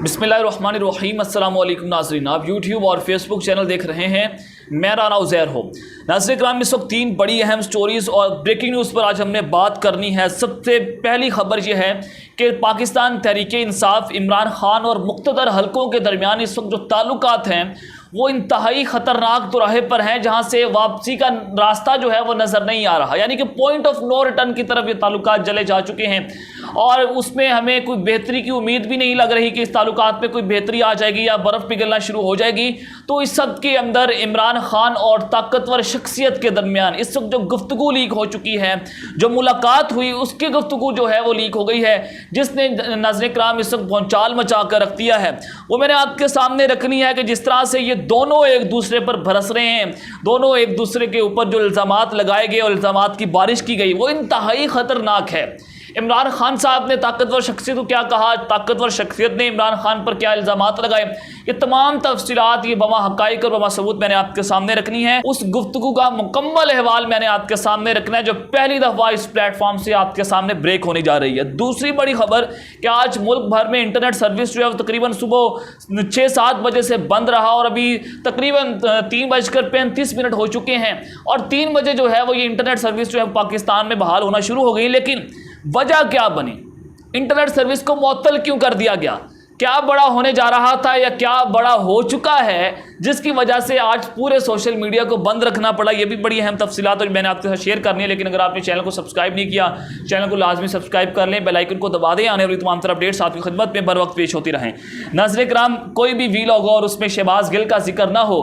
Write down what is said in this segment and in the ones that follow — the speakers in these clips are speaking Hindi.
बिस्मिल्लाहिर्रहमानिर्रहीम अस्सलाम वालेकुम नाज़रीन, आप यूट्यूब और फेसबुक चैनल देख रहे हैं। मैं राना उज़ैर हूँ। नाज़रीन कराम, इस वक्त 3 बड़ी अहम स्टोरीज़ और ब्रेकिंग न्यूज़ पर आज हमने बात करनी है। सबसे पहली खबर यह है कि पाकिस्तान तहरीक-ए-इंसाफ इमरान खान और मुक़्तदर हलकों के दरमियान इस वक्त जो ताल्लुकात हैं वो इंतहाई ख़तरनाक दुराहे पर हैं, जहाँ से वापसी का रास्ता जो है वो नज़र नहीं आ रहा। यानी कि पॉइंट ऑफ नो रिटर्न की तरफ ये ताल्लुकात चले जा चुके हैं और उसमें हमें कोई बेहतरी की उम्मीद भी नहीं लग रही कि इस ताल्लुकात पे कोई बेहतरी आ जाएगी या बर्फ़ पिघलना शुरू हो जाएगी। तो इस सब के अंदर इमरान खान और ताकतवर शख्सियत के दरमियान इस वक्त जो गुफ्तगू लीक हो चुकी है, जो मुलाकात हुई उसकी गुफ्तगू जो है वो लीक हो गई है, जिसने नाज़रीन कराम इस वक्त भौचाल मचा कर रख दिया है। वो मैंने आपके सामने रखनी है कि जिस तरह से ये दोनों एक दूसरे पर बरस रहे हैं, दोनों एक दूसरे के ऊपर जो इल्ज़ामात लगाए गए और इल्ज़ामात की बारिश की गई वो इंतहाई ख़तरनाक है। इमरान खान साहब ने ताकतवर शख्सियत को क्या कहा, ताकतवर शख्सियत ने इमरान खान पर क्या इल्ज़ामात लगाए, ये तमाम तफसीलात, ये बमा हक़ाइक़ और बमा सबूत मैंने आपके सामने रखनी है। उस गुफ्तगू का मुकम्मल अहवाल मैंने आपके सामने रखना है जो पहली दफ़ा इस प्लेटफॉर्म से आपके सामने ब्रेक होने जा रही है। दूसरी बड़ी खबर कि आज मुल्क भर में इंटरनेट सर्विस जो है तकरीबन सुबह 6-7 बजे से बंद रहा और अभी तकरीबन 3:35 हो चुके हैं और 3 बजे जो है वो ये इंटरनेट सर्विस जो है पाकिस्तान में बहाल होना शुरू हो गई। लेकिन वजह क्या बनी, इंटरनेट सर्विस को मुअत्तल क्यों कर दिया गया, क्या बड़ा होने जा रहा था या क्या बड़ा हो चुका है जिसकी वजह से आज पूरे सोशल मीडिया को बंद रखना पड़ा। ये भी बड़ी अहम तफसीलात मैंने आपके साथ शेयर करनी है। लेकिन अगर आपने चैनल को सब्सक्राइब नहीं किया, चैनल को लाजमी सब्सक्राइब कर लें, बेल आइकन को दबा दें, आने वाली तमाम तरह अपडेट्स आपकी खिदमत में बर वक्त पेश होती रहें। नाज़रीन कराम, कोई भी वीलॉग और उसमें शहबाज गिल का जिक्र ना हो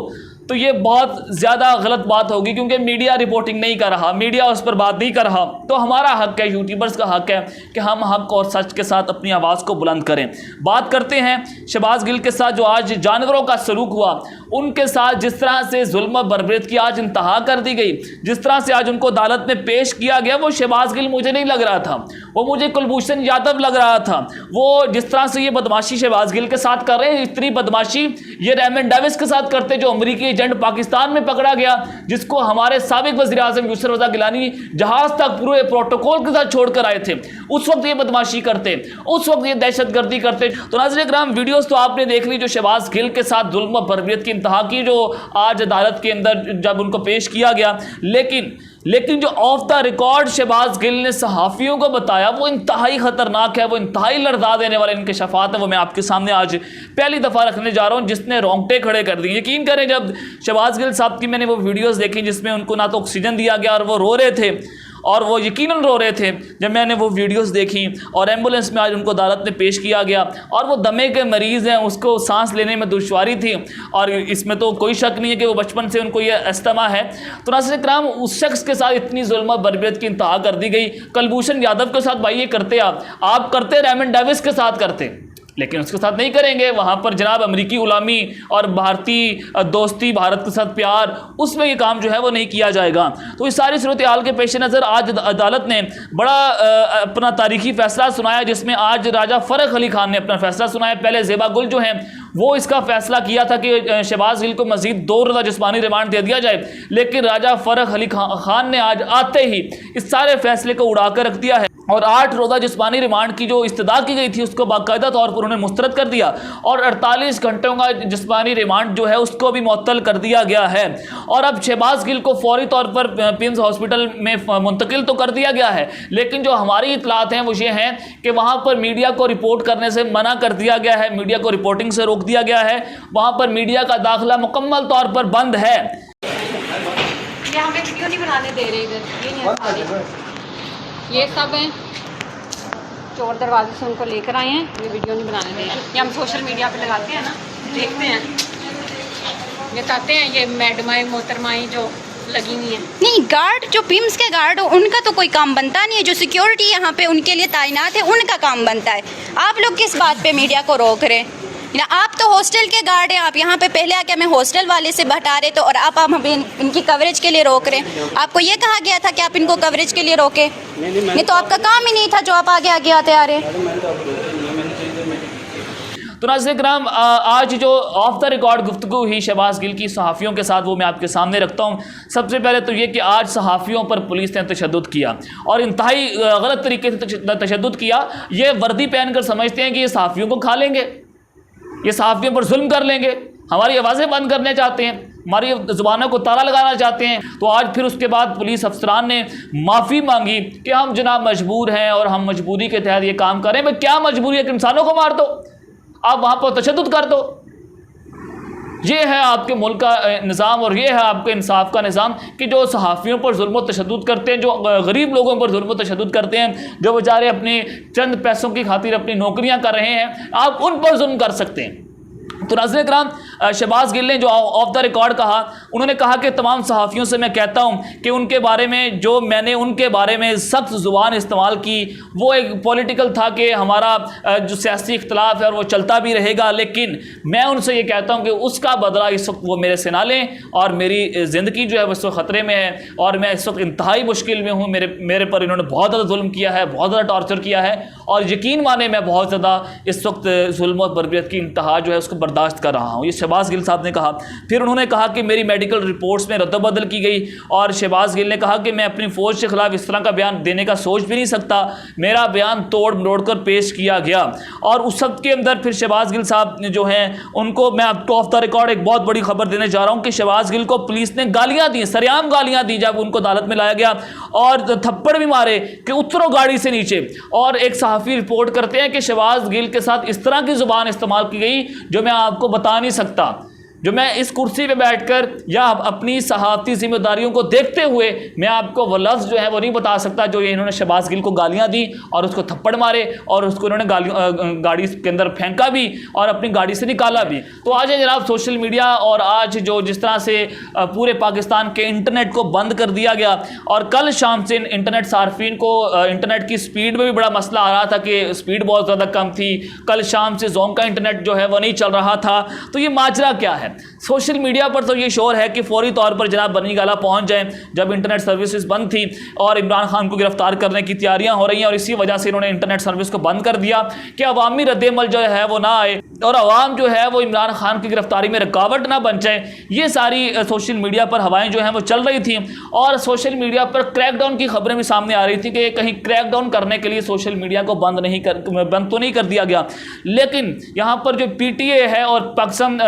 तो ये बहुत ज़्यादा गलत बात होगी, क्योंकि मीडिया रिपोर्टिंग नहीं कर रहा, मीडिया उस पर बात नहीं कर रहा। तो हमारा हक है, यूट्यूबर्स का हक है कि हम हक और सच के साथ अपनी आवाज़ को बुलंद करें। बात करते हैं शहबाज गिल के साथ जो आज जानवरों का सलूक हुआ, उनके साथ जिस तरह से जुल्म बर्बरीत की आज इंतहा कर दी गई, जिस तरह से आज उनको अदालत में पेश किया गया, वो शहबाज गिल मुझे नहीं लग रहा था, वो मुझे कुलभूषण यादव लग रहा था। वो जिस तरह से ये बदमाशी शहबाज गिल के साथ कर रहे हैं, इतनी बदमाशी ये रेमंड डेविस के साथ करते, जो अमरीकी एजेंट पाकिस्तान में पकड़ा गया, जिसको हमारे साबिक वज़ीर आज़म यूसुफ रज़ा गिलानी जहाज तक पूरे प्रोटोकॉल के साथ छोड़कर आए थे। उस वक्त ये बदमाशी करते, उस वक्त ये दहशतगर्दी करते। तो नाज़रीन कराम, वीडियोस तो आपने देख ली जो शहबाज गिल के साथ जुल्म बर्बरीत की इंतहा की, जो आज अदालत के अंदर जब उनको पेश किया गया। लेकिन जो off the record Shahbaz Gill ने सहाफ़ियों को बताया वो इंतहाई ख़तरनाक है, वो इंतहाई लड़जा देने वाले इंकशाफात है। वो मैं आपके सामने आज पहली दफ़ा रखने जा रहा हूँ, जिसने रोंगटे खड़े कर दिए। यकीन करें, जब शहबाज गिल साहब की मैंने वो वीडियोज़ देखी जिसमें उनको ना तो ऑक्सीजन दिया गया और वो रो रहे थे, और वो यकीनन रो रहे थे जब मैंने वो वीडियोस देखी, और एम्बुलेंस में आज उनको अदालत में पेश किया गया और वो दमे के मरीज़ हैं, उसको सांस लेने में दुश्वारी थी और इसमें तो कोई शक नहीं है कि वो बचपन से उनको ये अस्थमा है। तो नाज़रीन कराम, उस शख्स के साथ इतनी जुल्म बर्बरीत की इंतहा कर दी गई। कुलभूषण यादव के साथ भाई ये करते, आप करते, रेमंड डेविस के साथ करते, लेकिन उसके साथ नहीं करेंगे। वहाँ पर जनाब अमरीकी गुलामी और भारतीय दोस्ती, भारत के साथ प्यार, उसमें ये काम जो है वो नहीं किया जाएगा। तो इस सारी सूरत हाल के पेश नज़र आज अदालत ने बड़ा अपना तारीखी फ़ैसला सुनाया, जिसमें आज राजा फ़रख अली खान ने अपना फ़ैसला सुनाया। पहले ज़ेबा गुल जो हैं वो इसका फ़ैसला किया था कि शहबाज गिल को मज़ीद 2 रोज़ा जिस्मानी रिमांड दे दिया जाए, लेकिन राजा फ़रख अली खान ने आज आते ही इस सारे फ़ैसले को उड़ा कर रख दिया है और 8 रोज़ा जिस्मानी रिमांड की जो इस्तदा की गई थी उसको बाकायदा तौर पर उन्होंने मुस्तरद कर दिया और 48 घंटों का जिस्मानी रिमांड जो है उसको भी मुअत्तल कर दिया गया है। और अब शहबाज गिल को फौरी तौर पर पिम्स हॉस्पिटल में मुंतकिल तो कर दिया गया है, लेकिन जो हमारी इतलात हैं वो ये हैं कि वहाँ पर मीडिया को रिपोर्ट करने से मना कर दिया गया है, मीडिया को रिपोर्टिंग से रोक दिया गया है, वहाँ पर मीडिया का दाखिला मुकम्मल तौर पर बंद है। ये हमें वीडियो नहीं बनाने दे रहे इधर, ये सब हैं चोर दरवाजे से उनको लेकर आए हैं, ये वीडियो नहीं बनाने दे रहे। ये हम सोशल मीडिया पे लगाते हैं ना, देखते हैं, ये चाहते हैं ये मैडमाएं मोहतरमाएं जो लगी हुई है। नहीं, गार्ड जो पिम्स के गार्ड हो उनका तो कोई काम बनता नहीं है, जो सिक्योरिटी यहाँ पे उनके लिए तैनात है उनका काम बनता है। आप लोग किस बात पे मीडिया को रोक रहे हैं? आप तो हॉस्टल के गार्ड हैं, आप यहाँ पे पहले आके हमें हॉस्टल वाले से हटा रहे थे और आप हमें इनकी कवरेज के लिए रोक रहे हैं। आपको ये कहा गया था कि आप इनको कवरेज के लिए रोके? नहीं तो आपका काम ही नहीं था जो आप आगे आगे आते आ रहे हैं। तो नाज़रीन कराम, आज जो ऑफ द रिकॉर्ड गुफ्तगू हुई शहबाज गिल की सहाफ़ियों के साथ वो मैं आपके सामने रखता हूँ। सबसे पहले तो ये कि आज सहाफ़ियों पर पुलिस ने तशद्दुद किया और इंतहाई गलत तरीके से तशद्दुद किया। ये वर्दी पहन कर समझते हैं कि ये सहाफ़ियों को खा लेंगे, ये सहाफ़ियों पर जुल्म कर लेंगे, हमारी आवाज़ें बंद करने चाहते हैं, हमारी ज़ुबानों को ताला लगाना चाहते हैं। तो आज फिर उसके बाद पुलिस अफसरान ने माफ़ी मांगी कि हम जनाब मजबूर हैं और हम मजबूरी के तहत ये काम करें। भाई क्या मजबूरी है कि इंसानों को मार दो, आप वहाँ पर तशद्दुद कर दो? ये है आपके मुल्क का निज़ाम और ये है आपके इंसाफ का निज़ाम कि जो सहाफ़ियों पर जुल्म व तशद्दुद करते हैं, जो गरीब लोगों पर जुल्म व तशद्दुद करते हैं, जो बेचारे अपने चंद पैसों की खातिर अपनी नौकरियां कर रहे हैं, आप उन पर जुल्म कर सकते हैं। तो नाज़रीन इकराम, शहबाज गिल ने जो ऑफ द रिकॉर्ड कहा, उन्होंने कहा कि तमाम सहाफ़ियों से मैं कहता हूं कि उनके बारे में जो मैंने उनके बारे में सख्त ज़ुबान इस्तेमाल की वो एक पॉलिटिकल था कि हमारा जो सियासी इख्तलाफ है और वो चलता भी रहेगा, लेकिन मैं उनसे ये कहता हूं कि उसका बदला इस वक्त वो मेरे से ना लें और मेरी ज़िंदगी जो है वो इस वक्त ख़तरे में है और मैं इस वक्त इंतहाई मुश्किल में हूँ। मेरे पर इन्होंने बहुत ज़्यादा जुल्म किया है, बहुत ज़्यादा टॉर्चर किया है और यकीन माने मैं बहुत ज़्यादा इस वक्त जुल्म और बर्बरियत की इंतहा जो है उसको बर्दाश्त कर रहा हूँ। ये शहबाज गिल साहब ने कहा। फिर उन्होंने कहा कि मेरी मेडिकल रिपोर्ट्स में रद्द-बदल की गई और शहबाज गिल ने कहा कि मैं अपनी फ़ौज के ख़िलाफ़ इस तरह का बयान देने का सोच भी नहीं सकता, मेरा बयान तोड़ मरोड़ कर पेश किया गया। और उस सब के अंदर फिर शहबाज गिल साहब जो हैं उनको मैं आपको ऑफ द रिकॉर्ड एक बहुत बड़ी खबर देने जा रहा हूँ कि शहबाज गिल को पुलिस ने गालियाँ दी, सरेआम गालियाँ दी जब उनको अदालत में लाया गया और थप्पड़ भी मारे कि उतरो गाड़ी से नीचे। और एक सहाफ़ी रिपोर्ट करते हैं कि शहबाज गिल के साथ इस तरह की ज़ुबान इस्तेमाल की गई जो मैं आपको बता नहीं सकता, जो मैं इस कुर्सी पे बैठकर या अपनी सहाफ़ती जिम्मेदारियों को देखते हुए मैं आपको वो लफ्ज़ जो है वो नहीं बता सकता जो ये इन्होंने शहबाज गिल को गालियां दी और उसको थप्पड़ मारे और उसको इन्होंने गाड़ी के अंदर फेंका भी और अपनी गाड़ी से निकाला भी। तो आज है जनाब सोशल मीडिया और आज जो जिस तरह से पूरे पाकिस्तान के इंटरनेट को बंद कर दिया गया और कल शाम से इंटरनेट सार्फिन को इंटरनेट की स्पीड में भी बड़ा मसला आ रहा था कि स्पीड बहुत ज़्यादा कम थी, कल शाम से जोम का इंटरनेट जो है वो नहीं चल रहा था। तो ये माजरा क्या है? सोशल मीडिया पर तो ये शोर है कि फौरी तौर पर जनाब बनी गाला पहुंच जाएं जब इंटरनेट सर्विसेज बंद थी और इमरान खान को गिरफ्तार करने की तैयारियां हो रही हैं और इसी वजह से इन्होंने इंटरनेट सर्विस को बंद कर दिया कि अवामी रद्द-ए-अमल जो है वो ना आए और अवाम जो है वो इमरान खान की गिरफ्तारी में रुकावट ना बन जाए। ये सारी सोशल मीडिया पर हवाएं जो हैं वो चल रही थी और सोशल मीडिया पर क्रैकडाउन की खबरें भी सामने आ रही थी कि कहीं क्रैकडाउन करने के लिए सोशल मीडिया को बंद तो नहीं कर दिया गया। लेकिन यहाँ पर जो PTA है और पाकिस्तान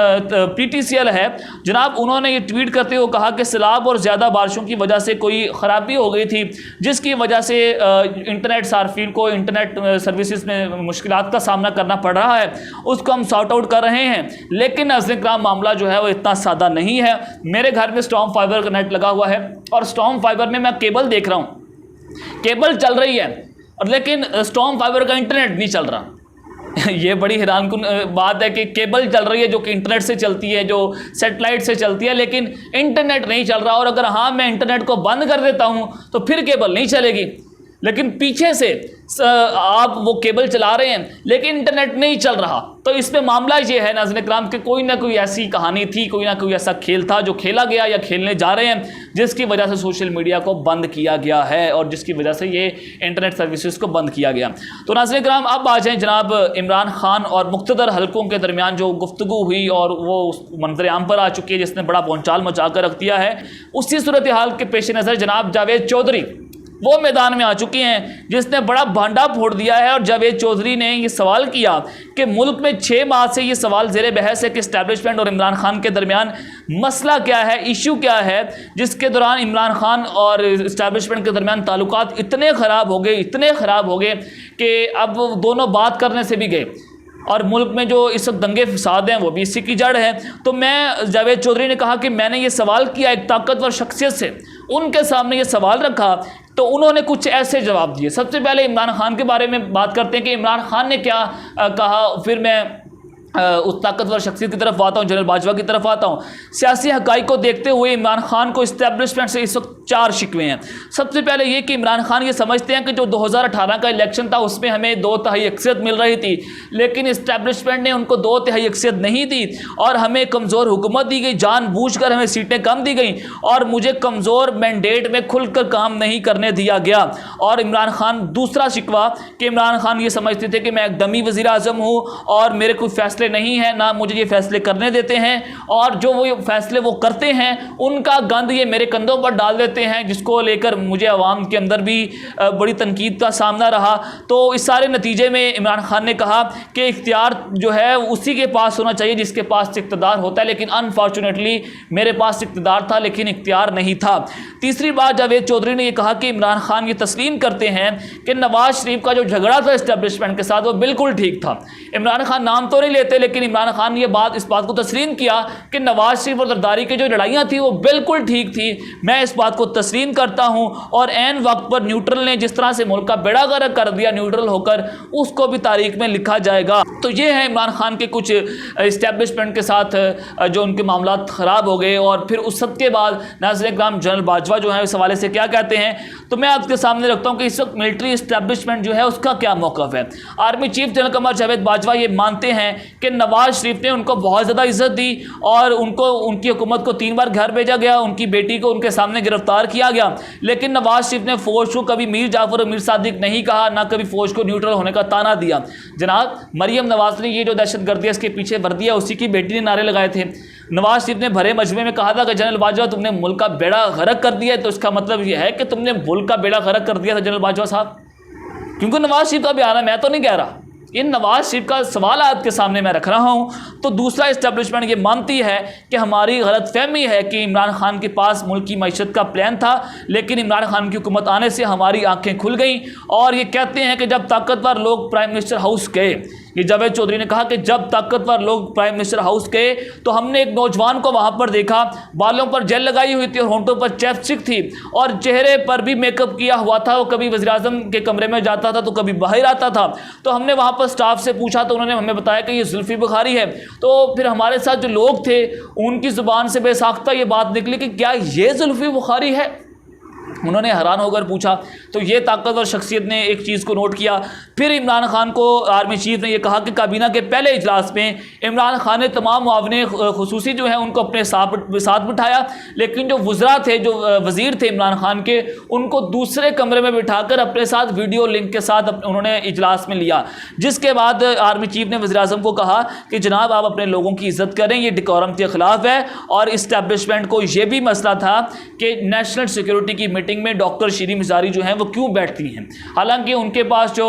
PTCL है जनाब, उन्होंने ये ट्वीट करते हुए कहा कि सैलाब और ज़्यादा बारिशों की वजह से कोई ख़राबी हो गई थी जिसकी वजह से इंटरनेट सार्फिन को इंटरनेट सर्विसेज में मुश्किलात का सामना करना पड़ रहा है, उसको हम सॉर्ट आउट कर रहे हैं। लेकिन नाज़रीन किराम मामला जो है वो इतना सादा नहीं है। मेरे घर में स्टॉर्म फाइबर का नेट लगा हुआ है और स्टॉर्म फाइबर में मैं केबल देख रहा हूँ, केबल चल रही है और लेकिन स्टॉर्म फाइबर का इंटरनेट नहीं चल रहा। ये बड़ी हैरानकुन बात है कि केबल चल रही है जो कि इंटरनेट से चलती है, जो सेटेलाइट से चलती है, लेकिन इंटरनेट नहीं चल रहा। और अगर हाँ मैं इंटरनेट को बंद कर देता हूँ तो फिर केबल नहीं चलेगी, लेकिन पीछे से आप वो केबल चला रहे हैं लेकिन इंटरनेट नहीं चल रहा। तो इसमें मामला ये है नाज़रीन इकराम कि कोई ना कोई ऐसी कहानी थी, कोई ना कोई ऐसा खेल था जो खेला गया या खेलने जा रहे हैं जिसकी वजह से सोशल मीडिया को बंद किया गया है और जिसकी वजह से ये इंटरनेट सर्विसेज को बंद किया गया। तो नाज़रीन इकराम अब आ जाएँ जनाब इमरान खान और मुख्तदर हलकों के दरमियान जो गुफ्तगू हुई और वो मंजर आम पर आ चुकी है जिसने बड़ा भौंचाल मचा कर रख दिया है। उसी सूरत हाल के पेश नज़र जनाब जावेद चौधरी वो मैदान में आ चुकी हैं जिसने बड़ा भांडा फोड़ दिया है। और जावेद चौधरी ने ये सवाल किया कि मुल्क में 6 माह से ये सवाल ज़ेरे बहस है कि इस्टेब्लिशमेंट और इमरान खान के दरमियान मसला क्या है, इशू क्या है, जिसके दौरान इमरान खान और इस्टेब्लिशमेंट के दरमियान ताल्लुकात इतने ख़राब हो गए कि अब वो दोनों बात करने से भी गए और मुल्क में जो इस वक्त दंगे फसाद हैं वो भी इसी की जड़ है। तो मैं जावेद चौधरी ने कहा कि मैंने ये सवाल किया एक ताकतवर शख्सियत से, उनके सामने ये सवाल रखा तो उन्होंने कुछ ऐसे जवाब दिए। सबसे पहले इमरान खान के बारे में बात करते हैं कि इमरान खान ने क्या कहा, फिर मैं उस ताकतवर शख्सियत की तरफ आता हूँ, जनरल बाजवा की तरफ आता हूँ। सियासी हक़ाइक़ को देखते हुए इमरान खान को इस्टेब्लिशमेंट से इस वक्त 4 शिकवे हैं। सबसे पहले ये कि इमरान खान ये समझते हैं कि जो 2018 का इलेक्शन था उसमें हमें 2/3 अक्सरियत मिल रही थी, लेकिन इस्टेब्लिशमेंट ने उनको 2/3 अक्सरियत नहीं दी और हमें कमज़ोर हुकूमत दी गई, जानबूझकर हमें सीटें कम दी गई और मुझे कमज़ोर मैंडेट में खुलकर काम नहीं करने दिया गया। और इमरान खान दूसरा शिकवा कि इमरान खान ये समझते थे कि मैं एक डमी वज़ीर आज़म हूँ और मेरे कोई फैसला फैसले नहीं हैं, ना मुझे ये फैसले करने देते हैं, और जो वो फैसले वो करते हैं उनका गंद ये मेरे कंधों पर डाल देते हैं, जिसको लेकर मुझे अवाम के अंदर भी बड़ी तनकीद का सामना रहा। तो इस सारे नतीजे में इमरान खान ने कहा कि इख्तियार जो है उसी के पास होना चाहिए जिसके पास इख्तियार होता है, लेकिन अनफॉर्चुनेटली मेरे पास इख्तियार था लेकिन इख्तियार नहीं था। तीसरी बात जावेद चौधरी ने यह कहा कि इमरान खान ये तस्लीम करते हैं कि नवाज शरीफ का जो झगड़ा था इस्टेब्लिशमेंट के साथ वो बिल्कुल ठीक था। इमरान खान नाम तो नहीं लेते, लेकिन इमरान खान ने इस बात को तस्लीम किया कि नवाज शरीफ और जरदारी की जो लड़ाइयाँ थी वो बिल्कुल ठीक थी। मैं इस बात को तस्लीम करता हूँ, और एन वक्त पर न्यूट्रल ने जिस तरह से मुल्क का बेड़ा गर्क कर दिया न्यूट्रल होकर, उसको भी तारीख में लिखा जाएगा। तो ये है इमरान खान के कुछ इस्टेब्लिशमेंट के साथ जो उनके मामला ख़राब हो गए। और फिर उस सब के बाद नाज़रीन इकराम जनरल बाजवा जो है इस हवाले से क्या कहते हैं, तो मैं आपके सामने रखता हूँ कि इस वक्त मिलिट्री इस्टेब्लिशमेंट जो है उसका क्या मौक़िफ़ है। Army chief general Qamar Javed Bajwa ये मानते हैं कि नवाज शरीफ ने उनको बहुत ज़्यादा इज्जत दी और उनको उनकी हुकूमत को 3 बार घर भेजा गया, उनकी बेटी को उनके सामने गिरफ्तार किया गया, लेकिन नवाज शरीफ ने फ़ौज को कभी मीर जाफ़र और मीर सादिक नहीं कहा, ना कभी फ़ौज को न्यूट्रल होने का ताना दिया। जनाब मरियम नवाज ने ये जो दहशतगर्दी है इसके पीछे वर्दी है उसी की बेटी ने नारे लगाए थे। नवाज शरीफ ने भरे मजमे में कहा था कि जनरल बाजवा तुमने मुल्क का बेड़ा गर्क कर दिया है, तो इसका मतलब यह है कि तुमने मुल्क का बेड़ा गर्क कर दिया था जनरल बाजवा साहब। क्योंकि नवाज शरीफ का बयान है, मैं तो नहीं कह रहा, इन नवाज शरीफ का सवाल आपके सामने मैं रख रहा हूँ। तो दूसरा इस्टेब्लिशमेंट ये मानती है कि हमारी गलतफहमी है कि इमरान खान के पास मुल्क की मईशत का प्लान था, लेकिन इमरान खान की हुकूमत आने से हमारी आंखें खुल गईं। और ये कहते हैं कि जब ताकतवर लोग प्राइम मिनिस्टर हाउस गए, ये जावेद चौधरी ने कहा कि जब ताकतवर लोग प्राइम मिनिस्टर हाउस गए तो हमने एक नौजवान को वहाँ पर देखा, बालों पर जेल लगाई हुई थी और होंठों पर चैपस्टिक थी और चेहरे पर भी मेकअप किया हुआ था। वो कभी वज़ीर आज़म के कमरे में जाता था तो कभी बाहर आता था। तो हमने वहाँ पर स्टाफ से पूछा तो उन्होंने हमें बताया कि ये जुल्फ़ी बुखारी है। तो फिर हमारे साथ जो लोग थे उनकी ज़ुबान से बेसाख्ता ये बात निकली कि क्या ये जुल्फ़ी बुखारी है। उन्होंने हैरान होकर पूछा। तो ये ताकतवर शख्सियत ने एक चीज़ को नोट किया। फिर इमरान खान को आर्मी चीफ ने यह कहा कि काबीना के पहले इजलास में इमरान खान ने तमाम मुआवने खुसूसी जो हैं उनको अपने साथ बिठाया, लेकिन जो वज़रा थे, जो वज़ीर थे इमरान खान के, उनको दूसरे कमरे में बिठाकर अपने साथ वीडियो लिंक के साथ उन्होंने इजलास में लिया। जिसके बाद आर्मी चीफ ने वज़ीर आज़म को कहा कि जनाब आप अपने लोगों की इज़्ज़त करें, ये डिकोरम के ख़िलाफ़ है। और इस्टेब्लिशमेंट को ये भी मसला था कि नेशनल सिक्योरिटी की मीटिंग में डॉक्टर शीरी मिज़ारी जो हैं वो क्यों बैठती हैं, हालांकि उनके पास जो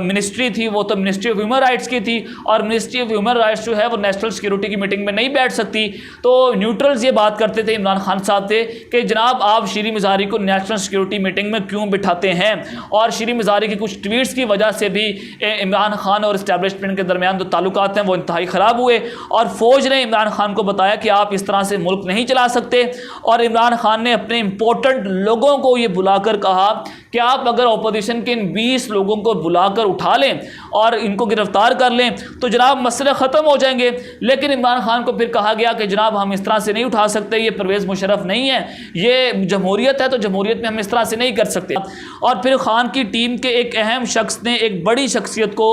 मिनिस्ट्री थी वो तो मिनिस्ट्री ऑफ ह्यूमन राइट्स की थी और मिनिस्ट्री ऑफ ह्यूमन राइट्स जो है वो नेशनल सिक्योरिटी की मीटिंग में नहीं बैठ सकती। तो न्यूट्रल्स ये बात करते थे इमरान खान साहब थे कि जनाब आप शीरी मिज़ारी को नेशनल सिक्योरिटी मीटिंग में क्यों बिठाते हैं। और शीरी मिज़ारी की कुछ ट्वीट्स की वजह से भी इमरान खान और इस्टेब्लिशमेंट के दरमियान जो ताल्लुकात हैं वो इंतहाई ख़राब हुए और फ़ौज ने इमरान खान को बताया कि आप इस तरह से मुल्क नहीं चला सकते। और इमरान खान ने अपने इंपॉर्टेंट लोगों को ये बुलाकर कहा कि आप अगर अपोजिशन के इन 20 लोगों को बुलाकर उठा लें और इनको गिरफ्तार कर लें तो जनाब मसले ख़त्म हो जाएंगे। लेकिन इमरान खान को फिर कहा गया कि जनाब हम इस तरह से नहीं उठा सकते, ये परवेज़ मुशर्रफ नहीं है, ये जमहूरियत है, तो जमहूरियत में हम इस तरह से नहीं कर सकते। और फिर खान की टीम के एक अहम शख्स ने एक बड़ी शख्सियत को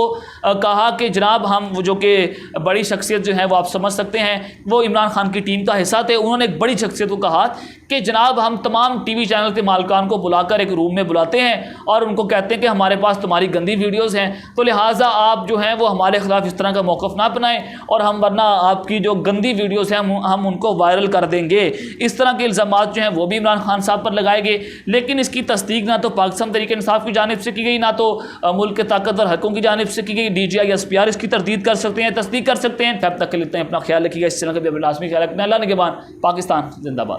कहा कि जनाब हम जो कि बड़ी शख्सियत जो है वो आप समझ सकते हैं वो इमरान खान की टीम का हिस्सा थे। उन्होंने एक बड़ी शख्सियत को कहा कि जनाब हम तमाम टीवी चैनल के मालिकान को बुलाकर एक रूम में बुलाते हैं और उनको कहते हैं कि हमारे पास तुम्हारी गंदी वीडियोस हैं, तो लिहाजा आप जो हैं वो हमारे ख़िलाफ़ इस तरह का मौक़िफ़ ना अपनाएं और हम वरना आपकी जो गंदी वीडियोस हैं हम उनको वायरल कर देंगे। इस तरह के इल्ज़ामात जो हैं वो भी इमरान खान साहब पर लगाए गए, लेकिन इसकी तस्दीक ना तो पाकिस्तान तहरीक इंसाफ की जानिब से की गई, ना तो मुल्क के ताकतवर हकों की जानिब से की गई। DGI SPR इसकी तरदीद कर सकते हैं, तस्दीक कर सकते हैं। तब तक के लिए अपना ख्याल रखिएगा। इस चैनल का भी लाजमी ख्याल रखना। अल्लाह निगहबान। पाकिस्तान जिंदाबाद।